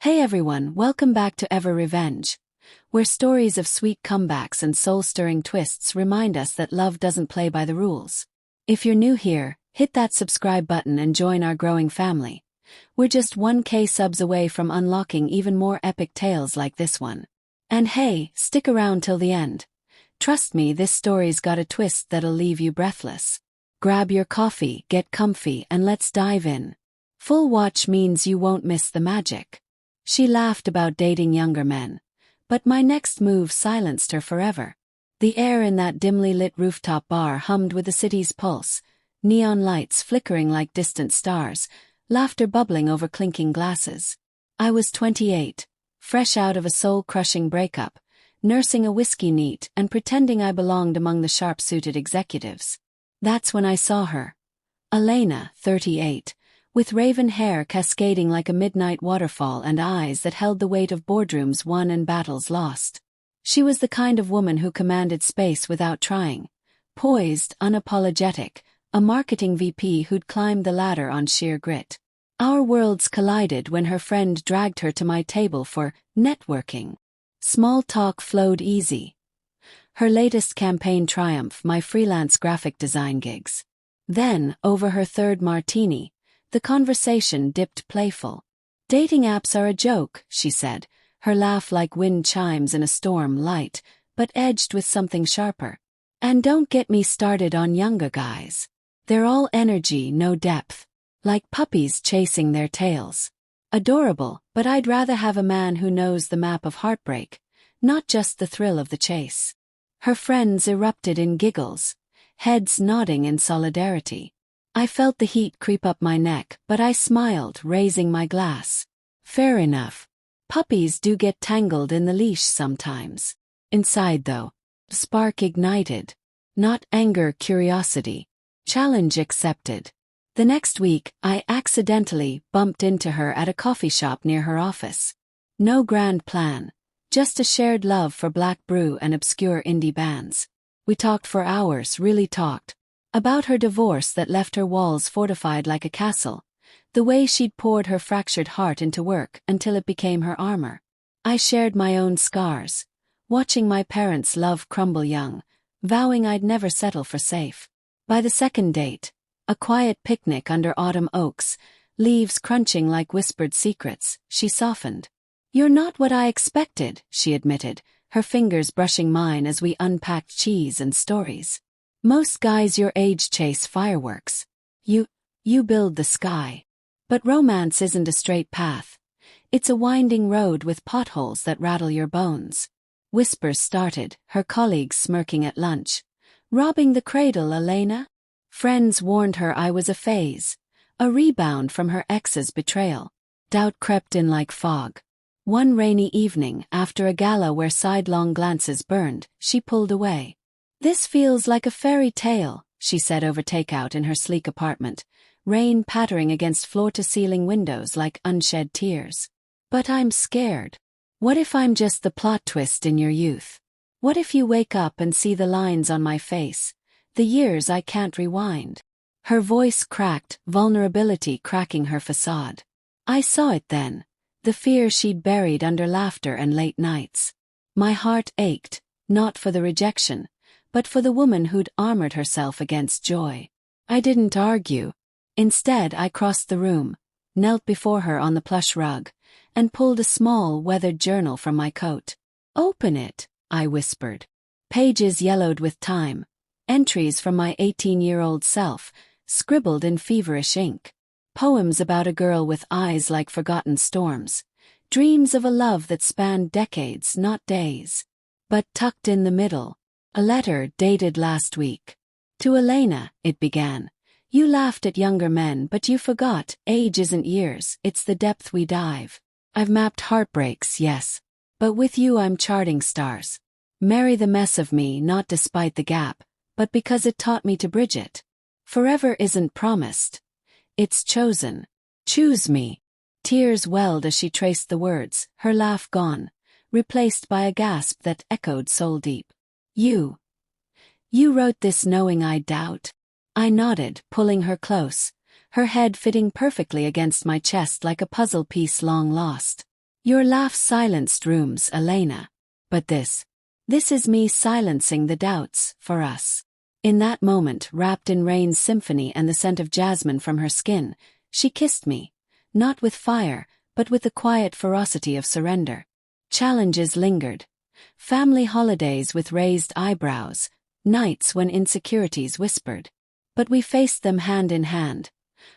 Hey everyone, welcome back to Ever Revenge, where stories of sweet comebacks and soul-stirring twists remind us that love doesn't play by the rules. If you're new here, hit that subscribe button and join our growing family. We're just 1K subs away from unlocking even more epic tales like this one. And hey, stick around till the end. Trust me, this story's got a twist that'll leave you breathless. Grab your coffee, get comfy, and let's dive in. Full watch means you won't miss the magic. She laughed about dating younger men, but my next move silenced her forever. The air in that dimly lit rooftop bar hummed with the city's pulse, neon lights flickering like distant stars, laughter bubbling over clinking glasses. I was 28, fresh out of a soul-crushing breakup, nursing a whiskey neat and pretending I belonged among the sharp-suited executives. That's when I saw her. Elena, 38. With raven hair cascading like a midnight waterfall and eyes that held the weight of boardrooms won and battles lost. She was the kind of woman who commanded space without trying, poised, unapologetic, a marketing VP who'd climbed the ladder on sheer grit. Our worlds collided when her friend dragged her to my table for networking. Small talk flowed easy. Her latest campaign triumph, my freelance graphic design gigs. Then, over her third martini, the conversation dipped playful. Dating apps are a joke, she said, her laugh like wind chimes in a storm, light, but edged with something sharper. And don't get me started on younger guys. They're all energy, no depth. Like puppies chasing their tails. Adorable, but I'd rather have a man who knows the map of heartbreak, not just the thrill of the chase. Her friends erupted in giggles, heads nodding in solidarity. I felt the heat creep up my neck, but I smiled, raising my glass. Fair enough. Puppies do get tangled in the leash sometimes. Inside, though, the spark ignited. Not anger, curiosity. Challenge accepted. The next week, I accidentally bumped into her at a coffee shop near her office. No grand plan, just a shared love for black brew and obscure indie bands. We talked for hours, really talked. About her divorce that left her walls fortified like a castle, the way she'd poured her fractured heart into work until it became her armor. I shared my own scars, watching my parents' love crumble young, vowing I'd never settle for safe. By the second date, a quiet picnic under autumn oaks, leaves crunching like whispered secrets, she softened. "You're not what I expected," she admitted, her fingers brushing mine as we unpacked cheese and stories. "Most guys your age chase fireworks. You build the sky. But romance isn't a straight path. It's a winding road with potholes that rattle your bones." Whispers started, her colleagues smirking at lunch. "Robbing the cradle, Elena?" Friends warned her I was a phase, a rebound from her ex's betrayal. Doubt crept in like fog. One rainy evening, after a gala where sidelong glances burned, she pulled away. "This feels like a fairy tale," she said over takeout in her sleek apartment, rain pattering against floor-to-ceiling windows like unshed tears. "But I'm scared. What if I'm just the plot twist in your youth? What if you wake up and see the lines on my face, the years I can't rewind?" Her voice cracked, vulnerability cracking her facade. I saw it then, the fear she'd buried under laughter and late nights. My heart ached, not for the rejection, but for the woman who'd armored herself against joy. I didn't argue. Instead, I crossed the room, knelt before her on the plush rug, and pulled a small, weathered journal from my coat. "Open it," I whispered. Pages yellowed with time, entries from my 18-year-old self, scribbled in feverish ink. Poems about a girl with eyes like forgotten storms. Dreams of a love that spanned decades, not days. But tucked in the middle, a letter dated last week. "To Elena," it began. "You laughed at younger men, but you forgot, age isn't years, it's the depth we dive. I've mapped heartbreaks, yes. But with you I'm charting stars. Marry the mess of me, not despite the gap, but because it taught me to bridge it. Forever isn't promised. It's chosen. Choose me." Tears welled as she traced the words, her laugh gone, replaced by a gasp that echoed soul-deep. You wrote this knowing I'd doubt?" I nodded, pulling her close, her head fitting perfectly against my chest like a puzzle piece long lost. Your laugh silenced rooms, Elena. But this is me silencing the doubts, for us. In that moment, wrapped in rain's symphony and the scent of jasmine from her skin, she kissed me, not with fire, but with the quiet ferocity of surrender. Challenges lingered. Family holidays with raised eyebrows, nights when insecurities whispered. But we faced them hand in hand.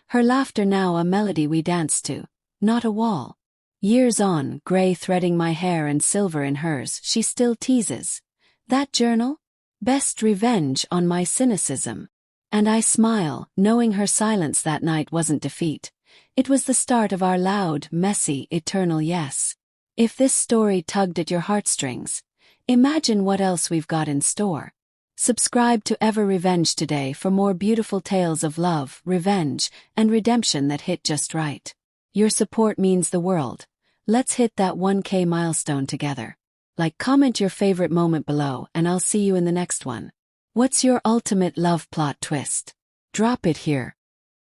Her laughter now a melody we danced to, not a wall. Years on, gray threading my hair and silver in hers, she still teases. That journal? Best revenge on my cynicism. And I smile, knowing her silence that night wasn't defeat. It was the start of our loud, messy, eternal yes. If this story tugged at your heartstrings, imagine what else we've got in store. Subscribe to Ever Revenge today for more beautiful tales of love, revenge, and redemption that hit just right. Your support means the world. Let's hit that 1K milestone together. Comment your favorite moment below, and I'll see you in the next one. What's your ultimate love plot twist? Drop it here.